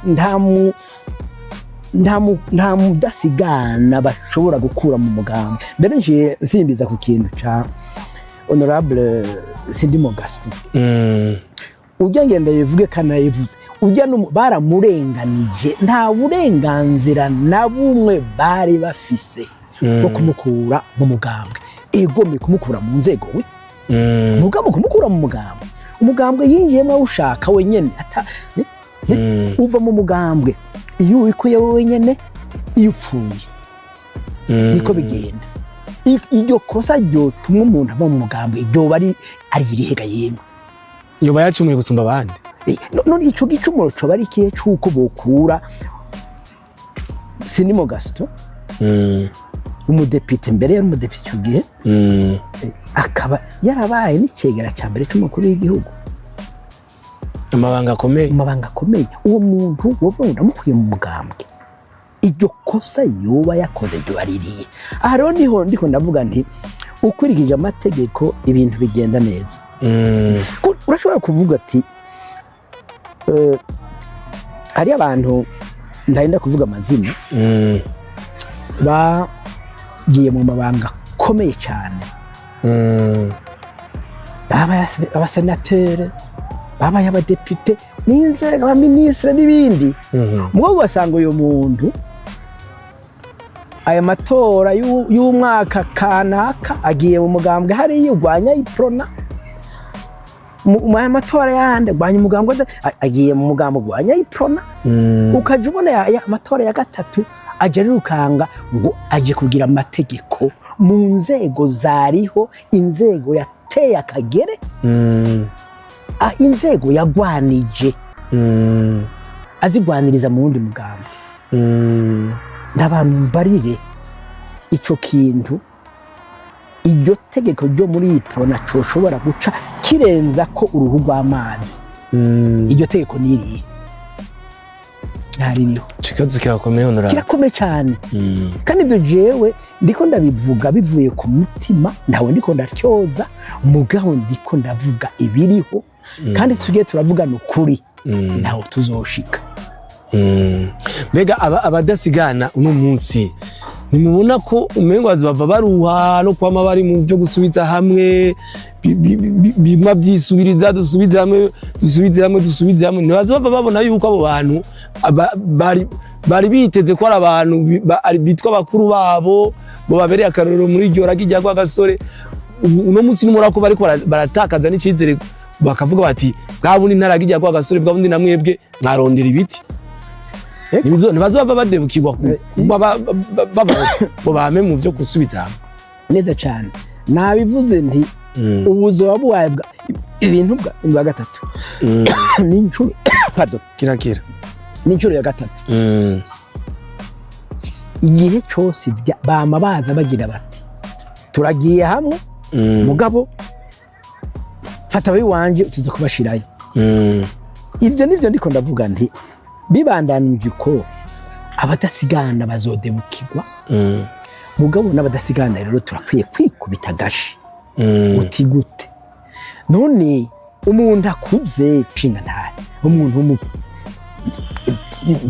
nta mudasigana bashobora gukura mu mugambi. Mbere nje simbiza ku kintu ca honorable Sidimo Gaston ujya ngenda yivuge kana yivuze ujya baramurenganije nta burenganzira na bumwe bari bafise wo kumukura mu mugambwe egome kumukura mu nzego we mugabo kumukura mu mugambwe umugambwe yinjiyemo ushaka wenyene uva mu mugambwe iyo wikuye wenyene iyo upfuye niko bigenda iryo kosa ryo tumwe umuntu ava mu mugambwe ryo bari ari irihega yemwe yoba yacumuye gusumba abandi none ico gicumuro co bari kihe cuko bokura Sinimo Gaston umudepite mbere yari umudepite ugiye akaba yarabaye n'icegera cya mbere cy'umukuru w'igihugu amabanga akomeye uwo muntu wovuga ndamukuye mu mugambwe iryo kosa yoba yakoze ryo aririye aha rero niho ndiko ndavuga nti ukurikije amategeko ibintu bigenda neza urashobora kuvuga ati hari abantu ndahinda kuvuga amazina bagiye mu mabanga akomeye cyane babaye abasenateri babaye abadepite n'inzego abaminisitiri n'ibindi mugabo ugasanga uyu muntu aya matora y'umwaka kanaka agiye mu mugambwe hariya urwanya UPRONA mu aya matora yandi urwanya umugambwe agiye mu mugambwe urwanya UPRONA ukaja ubona ya matora ya gatatu aje rirukanga ngo aje kugira amategeko mu nzego zariho inzego yateye akagere inzego yagwanije azigwaniriza mu wundi mugambwe ndabantu mbarire ico kintu iryo tegeko ryo muri UPRONA coshobora guca kirenza ko uruhu rw'amazi iryo tegeko niriye naririho kikazi kirakomeye honorable kirakomeye cyane kandi ibyo jewe ndiko ndabivuga bivuye ku mutima ndawe ndiko ndatyoza mugabo ndiko ndavuga ibiriho kandi tugiye turavugana ukuri naho tuzoshika mbega abadasigana uno munsi nimubona ko umengo bava baruha no kwama bari mu byo gusubiza hamwe bimwa byisubiriza dusubize hamwe nibazo bava babona yuko abo bantu bari biteze ko ari abantu bitwa bakuru babo bo babereye akarorero muri iryo ragi rya kwa gasore uno munsi nimura ko bariko baratakaza n'icizere bakavuga bati bwabundi ntaragi rya kwa gasore bwabundi namwebwe mwarondera ibiti ntibazova badebukirwa bo bame mu byo gusubiza hamwe neza cyane nabivuze nti ubuzo wabuwaye ibintu bwa gatatu n'inshuro kirakira n'inshuro ya gatatu igihe cyose bama baza bagira bati turagiye hamwe mugabo fata biwanje tuze kubashirayo ibyo nivyo ndiko ndavuga nti bibandanije ko abadasigana bazodebukirwa mugabo n'abadasigana rero turakwiye kwikubita gashi uti gute none umuntu akuze pinga ntari umuntu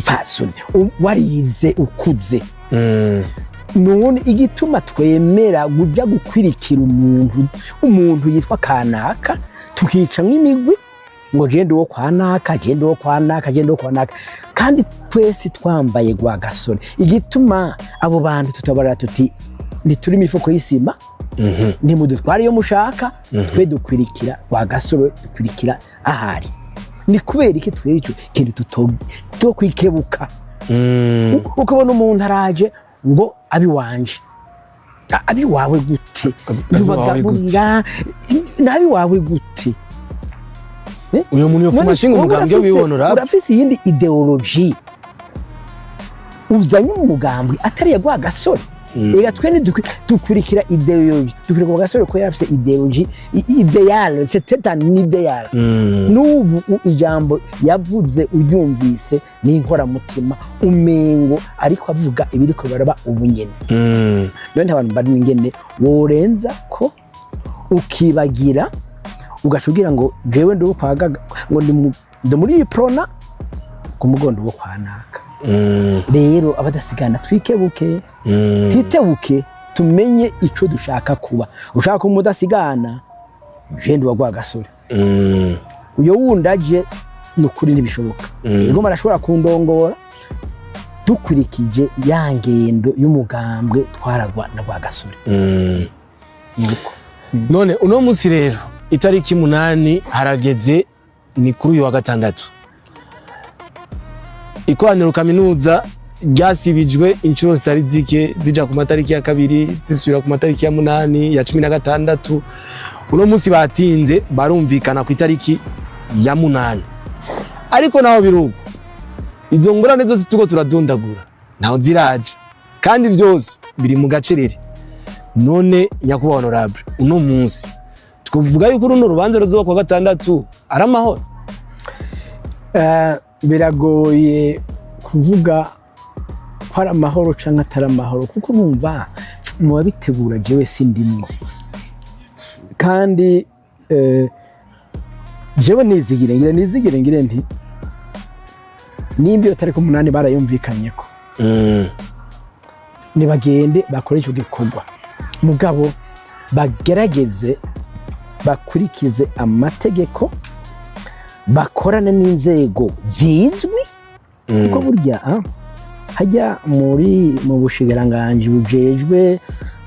fasoni warize ukuze none igituma twemera kujya gukwirikira umuntu yitwa kanaka tukica nk'imigwi ngo gende wo kwanaka kandi twese twambaye gwa gasore igituma abo bantu tutabarara tuti nituri imifuko y'isima ni mudutwara iyo mushaka twe dukwirikira gwa gasore dukwirikira ahari ni kubera iki twejo kintu tutokwikebuka ukabona umuntu araje ngo abi wawe gute nubagaburira nabi wawe gute uyo muntu yofuma shinga umugambwe wibonora urafise yindi ideology uzanye umugambwe atari yagwa gasore ega twene dukurikira ideology dukurikira gasore ko yarafise ideology ideal c'était un idéal n'ubu ijambo yavuze uryumvise ni inkora mutima umengo ariko avuga ibiriko baraba ubunyene none abantu bari ngene worenza ko ukibagira ugashugira ngo jewe ndo kwaga ngo ndi muri UPRONA ku mugondo wo kwanaka rero abadasigana twikebuke twitebuke tumenye ico dushaka kuba ushaka umudasigana jende wagwa gasore uyo wundaje nukuri nibishoboka yego marashobora kundongora dukurikije ya ngendo y'umugambwe twaragwa na Rwagasore. None uno munsi rero itariki 8 harageze, ni kuri uyu wa gatandatu, ikoraniro kaminuza ryasibijwe inshuro zitari zike zija ku matariki ya 2 zisubira ku matariki ya 8 ya 16. Uno munsi batinze barumvikana ku itariki ya 8, ariko naho birugo izo ngorane zose tuko turadondagura naho ziraje kandi byose biri mu gacerere. None nyakubahwa honorable, uno munsi tukuvuga yuko runo rubanza ruzoba ku gatandatu ari amahoro? Biragoye kuvuga ko ari amahoro canke atari amahoro, kuko numva mu babitegura jewe sindimwo, kandi jewe nizigire nti nimba iyo tariki 8 barayumvikanyeko, nibagende bakore ico gikorwa, mugabo bagerageze bakurikize amategeko, bakorane n'inzego zizwi, kuko burya hajya mu bushikiranganji bujejwe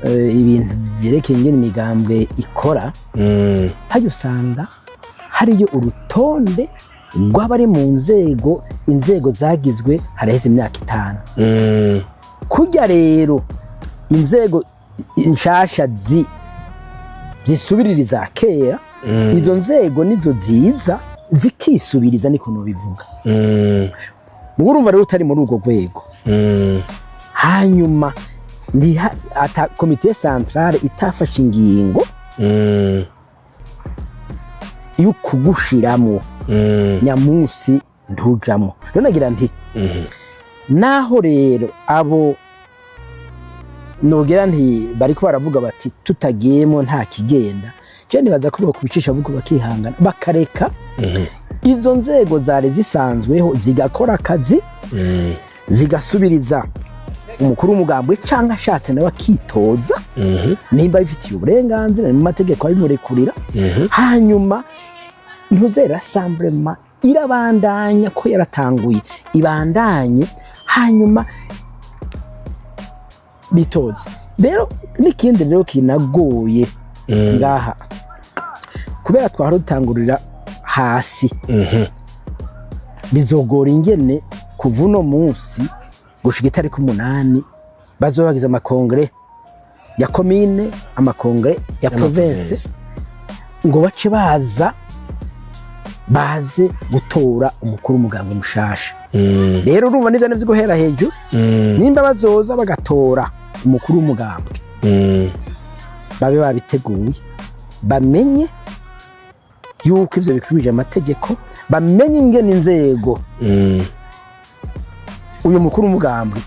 ibintu byerekeye ingene imigambwe ikora, hajya usanga hariyo urutonde rw'abari mu inzego zagizwe haraheze imyaka 5. Kujya rero inzego inshasha zisubiririza kera, izo nzego nizo ziza zikisubiriza, niko no bivuga. Urumva rero utari muri urwo rwego, hanyuma ata komite centrale itafashe ingingo yo kugushiramo, nyamusi ntujamo. Rero nagira nti naho rero abo nogera nti bariko baravuga bati tutagiyemo nta kigenda, je nibaza ko bakubicisha vuko bakihangana bakareka izo nzego zari zisanzweho zigakora akazi, zigasubiriza umukuru w'umugambwe canke ashatse nawe akitoza nimba bifitiye uburenganzira mu mategeko abimurekurira. Hanyuma ntuzera rassemblement irabandanya ko yaratanguye ibandanye, hanyuma bitoze. Rero n'ikindi rero kinagoye ngaha, kubera twahora dutangurira hasi, bizogora ingene kuva uno munsi gushika itariki 8 bazobagiza amakongre ya komine, amakongre ya province, ngo bace baze gutora umukuru w'umugambwe mushasha. Rero urumva nivyo navyo guhera hejuru, nimba bazoza bagatora umukuru w'umugambwe, babe babiteguye, bamenye yuko ivyo bikwije amategeko, bamenye ingene inzego uyu mukuru w'umugambwe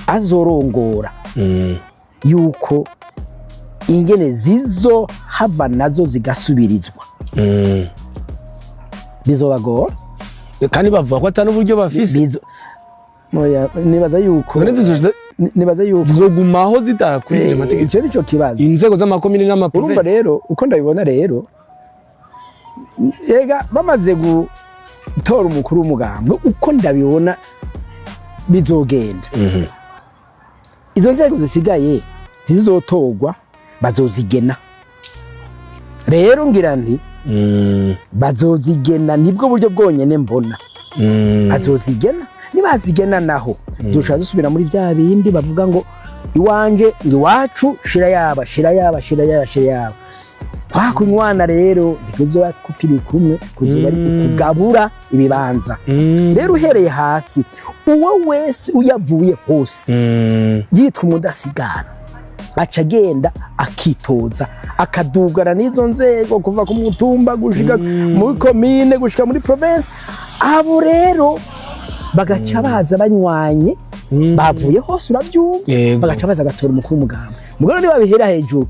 azorongora, yuko ingene zizo hava nazo zigasubirizwa. Bizobagora kandi bavuga ko atari uburyo bafise. Nibaza yuko zizogumaho zitakwije amategeko. Ico nico kibazo, inzego z'amakomine n'amaprovince. Urumva rero uko ndabibona rero, ega bamaze gutora umukuru w'umugambwe, uko ndabibona bizogenda. Izo nzego zisigaye ntizizotorwa, bazozigena. Rero ngira nti bazozigena, nibwo buryo bwonyene mbona. Bazozigena, nibazigena naho dushaka dusubira muri bya bindi bavuga ngo iwanje ngo iwacu shira yaba. Kwa kunywana rero bigezo kupiri kumwe kuzoba ari kugabura ibibanza. Rero uhereye hasi, uwo wese uyavuye hose yitwa umudasigana, aca agenda akitoza, akadugana n'izo nzego kuva ku mutumba gushika muri komine gushika muri province. Abo rero bagaca baza banywanye, bavuye hose urabyumva, bagaca baza gatora umukuru w'umugambwe. Mugabo ni babihera hejuru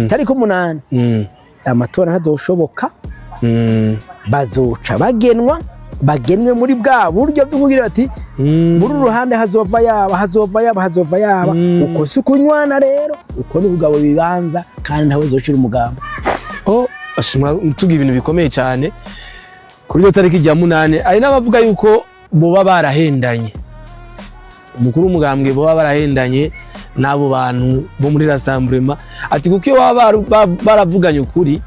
tariki 8 amatora ntazoshoboka, bazoca bagenwe muri bwa buryo bwo kugira bati muri ruhande hazova yaba. Uko si kunywana rero, uko ni ubugabo bibanza, kandi ntawe zoshira umugamba. Ashimwa tugira ibintu bikomeye cyane kuri iyo tariki ya 8. Ari n'abavuga yuko boba barahendanye umukuru w'umugambwe baba barahendanye n'abo bantu bo muri rassemblement ati kuko iyo baba baravuganye ukuri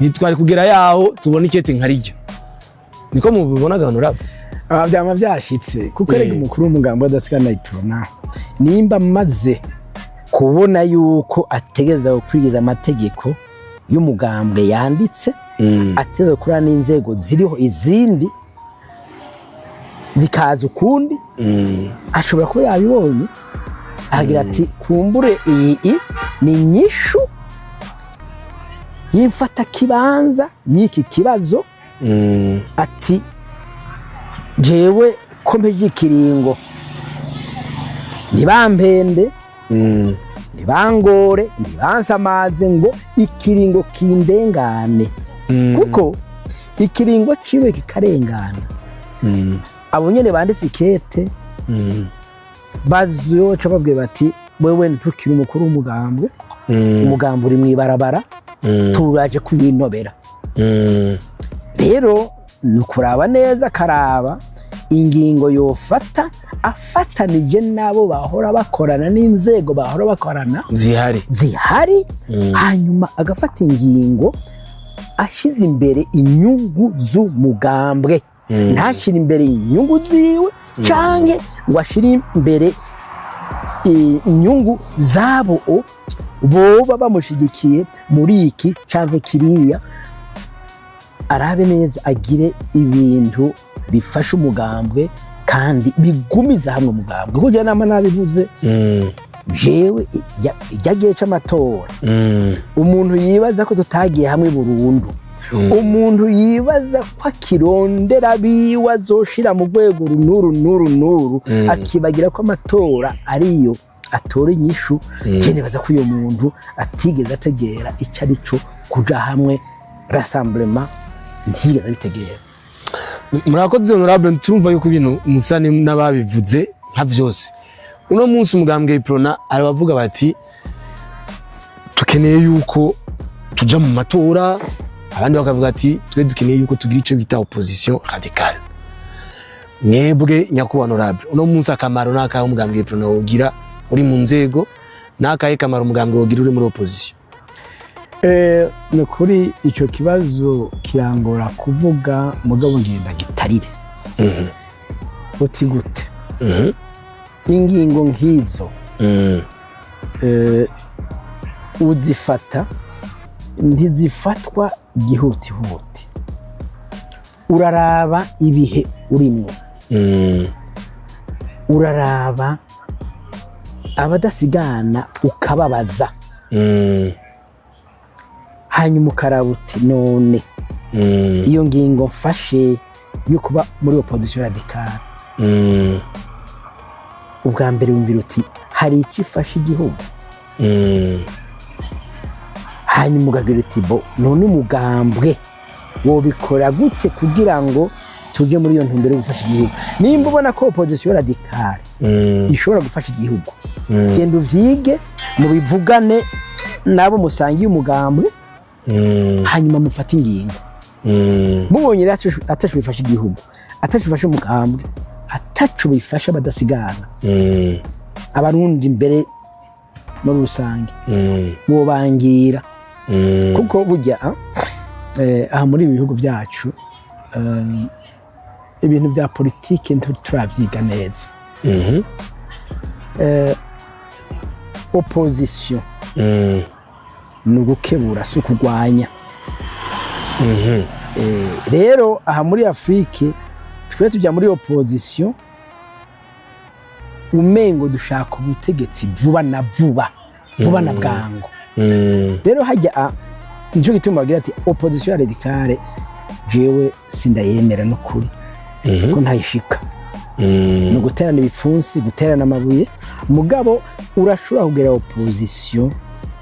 nitwari kugera yaho tubona ikete nkarijyo niko mubibona honorable byama byashitse kuko rega umukuru w'umugambwe adasigana UPRONA nimba maze kubona yuko ategeza gukwiza amategeko y'umugambwe yanditse ateze kurana n'inzego ziriho izindi zikaza ukundi ashobora kuba yabibonye agira ati kumbure iyi ni nyishu yimfata kibanza y'iki kibazo ati jewe kompeje ikiringo nibampende nibangore nibansamaze ngo ikiringo kindengane kuko ikiringo ciwe kikarengana abo nyene banditse ikete bazoca babwiye bati wewe ntukiri umukuru w'umugambwe umugambwe uri mwibarabara turaje kuyinobera rero nukuraba neza karaba ingingo yofata afatanije nabo bahora bakorana n'inzego bahora bakorana zihari hanyuma agafata ingingo ashize imbere inyungu z'umugambwe ntashira imbere inyungu ziwe canke ngo ashire imbere inyungu zabo boba bamushigikiye muri iki canke kiriya arabe neza agire ibintu bifasha umugambwe kandi bigumiza hamwe umugambwe kuko nama nabivuze jewe yagiye c'amatora umuntu yibaza ko tutagiye hamwe burundu umuntu yibaza ko akirondera biwa zoshira mu rwego runuru akibagira ko amatora ariyo atora inyishu cyane baza ko uyo muntu atigeze ategera icyo arico kuja hamwe rassemblement ntigeze bitegera. Murakoze honorable turumva yuko ibintu musane n'ababivuze nka vyose uno munsi umugambwe UPRONA arabavuga bati tukeneye yuko tuja mu matora abandi bakavuga ati twe dukeneye yuko tugira ico bita opposition radicale mwebwe nyakuba honorable uno munsi akamaro nakaho umugambwe UPRONA wogira uri mu nzego nakahe kamaro umugambwe wogira uri muri opposition? Ni kuri icyo kibazo kirangora kuvuga mugabo ngenda gitarire uti gute ingingo nk'izo uzifata ntizifatwa gihutihuti uraraba ibihe urimo uraraba abadasigana ukababaza hanyuma ukaraba uti none iyo ngingo mfashe yo kuba muri opposition radicale ubwa mbere wumvira uti hari icyo ifashe igihugu hanyuma ugagira uti bo none umugambwe wobikora gute kugira ngo tuje muri iyo ntumbero yo gufasha igihugu nimba ubona ko opposition radicale ishobora gufasha igihugu genda uvyige mubivugane nabo musangiye umugambwe hanyuma mufata ingingo mubonye atacu bifasha igihugu atacu bifasha umugambwe atacu bifasha badasigana abarundi imbere muri rusange bobangira kuko burya aha muri ibihugu byacu ibintu bya politike turavyiga neza opposition ni ugukebura si ukurwanya rero aha muri Afrique twe tujya muri opposition umengo dushaka ubutegetsi vuba na bwango rero hajya nicyo gituma bagira ati opposition radicale jewe sindayemera n'ukuri ko ntayishika ni uguterana ibipfunsi guterana amabuye mugabo urashobora kugera opposition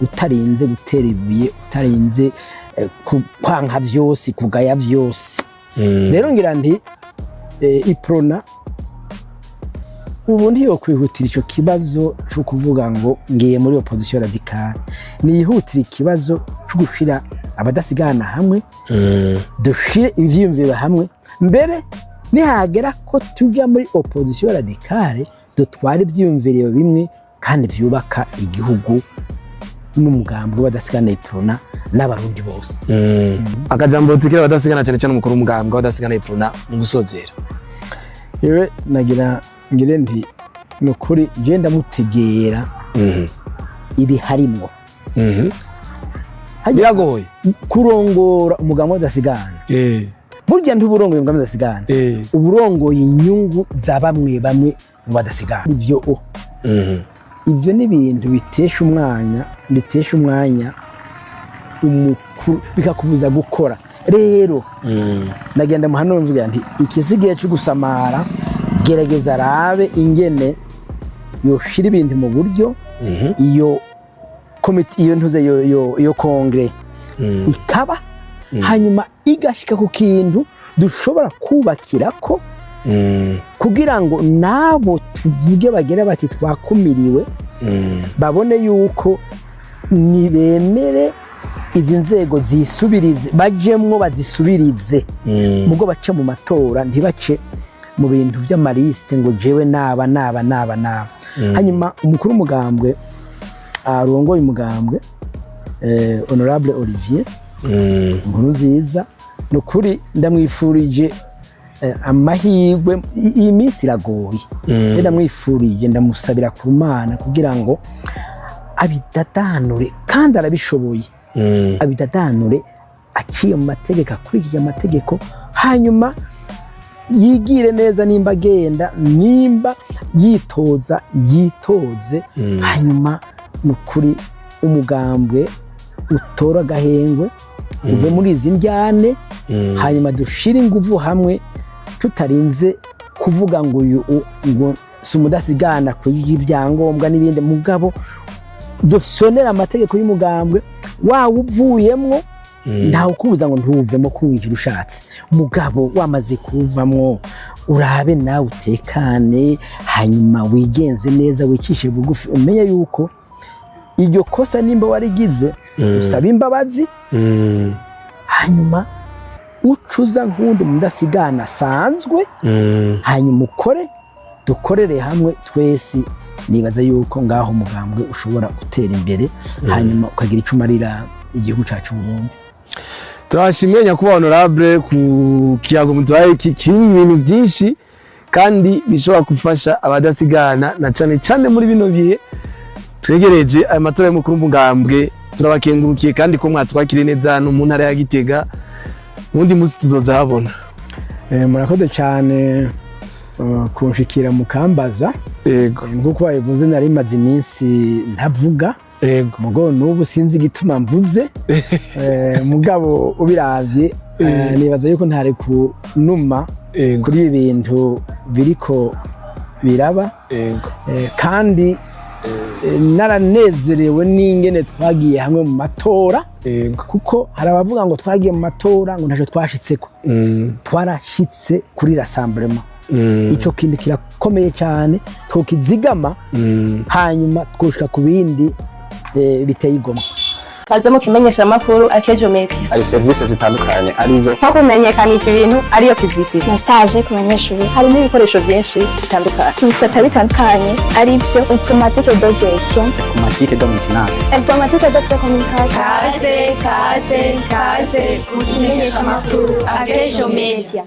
utarinze gutera ibuye utarinze kwanka vyose kugaya vyose rero ngira nti UPRONA ubu ndiyo kwihutira ico kibazo cyo kuvuga ngo ngiye muri opposition radicale nihutira ikibazo cyo gushira abadasigana hamwe dushire ivyiyumviro hamwe mbere nihagera ko tujya muri opposition radicale dutwara ibyiyumviro bimwe kandi byubaka igihugu n'umugambi w'abadasigana UPRONA n'abarundi bose. Akajambo tukira abadasigana cyane cyane umukuru w'umugambi w'abadasigana UPRONA mu gusozera. Yewe nagira ngire nti nukuri je ndamutegera ibi harimo biragoye kurongora umugambi w'abadasigana. Burya ntuburongoye umugambi w'abadasigana, uburongoye inyungu za bamwe mu badasigana. Ibyo ni ibintu bitesha umwanya umukuru bikakubuza gukora. Rero nagenda muhano mvuga nti ikisigiye cyo gusamara gerageza arabe ingene yoshira ibintu mu buryo iyo komite iyo ntuze yo kongre ikaba hanyuma igashika ku kintu dushobora kubakira ko kugira ngo nabo tuvuge bagera bati twakumiriwe babone yuko nibemere izi nzego zisubirize bajemwo bazisubirize mugo bace mu matora ntibace mu bintu by'amaliste ngo jewe naba hanyuma umukuru umugambwe arongoye umugambwe honorable Olivier inkuru nziza nukuri ndamwifurije amahirwe. Iyi minsi iragoye ndamwifurije ndamusabira ku Mana kugira ngo abidadanure kandi arabishoboye abidadanure aciye mu mategeko akurikije amategeko hanyuma yigire neza nimba agenda nimba yitoze hanyuma nukuri umugambwe utora agahengwe uve muri izi njyane hanyuma dushire inguvu hamwe tutarinze kuvuga ngo ngo sumudasigana kujya ibyangombwa n'ibindi mugabo dusonera amategeko y'umugambwe wawe uvuyemwo ntawe kubuza ngo ntuvemo kwinjira ushatse mugabo wamaze kuvamwo urabe nawe utekane hanyuma wigenze neza wicishe bugufi umenye yuko iryo kosa nimba warigize usaba imbabazi hanyuma ucuza nk'undi mudasigana sanzwe hanyuma dukorere hamwe twese. Nibaza yuko ngaho umugambwe ushobora gutera imbere hanyuma ukagira icyo umarira igihugu cyacu Burundi. Turashimye nyakubahwa honorable ku kiyago mutwaye kirimo ibintu byinshi kandi bishobora gufasha abadasigana na cyane cyane muri bino bihe twegereje aya matora y'umukuru w'umugambwe. Turabakengurukiye kandi ko mwatwakire neza no mu ntara ya Gitega ubundi munsi tuzozahabona. Murakoze cyane kunshikira mukambaza. Nkuko wabivuze nari maze iminsi ntavuga mugo n'ubu sinzi igituma mvuze mugabo ubiravye nibaza yuko ntari kunuma kuri ibintu biriko biraba kandi naranezerewe n'ingene twagiye hamwe mu matora kuko hari abavuga ngo twagiye mu matora ngo ntaje twashitseko twarashitse kuri rassemblement. Ico kintu kirakomeye cyane tukizigama hanyuma twoshika ku bindi biteye igomwa. Kaze mu kimenyesha amakuru Akejo Media ari service zitandukanye arizo nko kumenyekanisha ibintu ariyo publicity na stage ku banyeshuri harimo ibikoresho byinshi bitandukanye ibisata bitandukanye ari byo informatique de gestion informatique de maintenance informatique de communication kaze ku kimenyesha amakuru Akejo Media.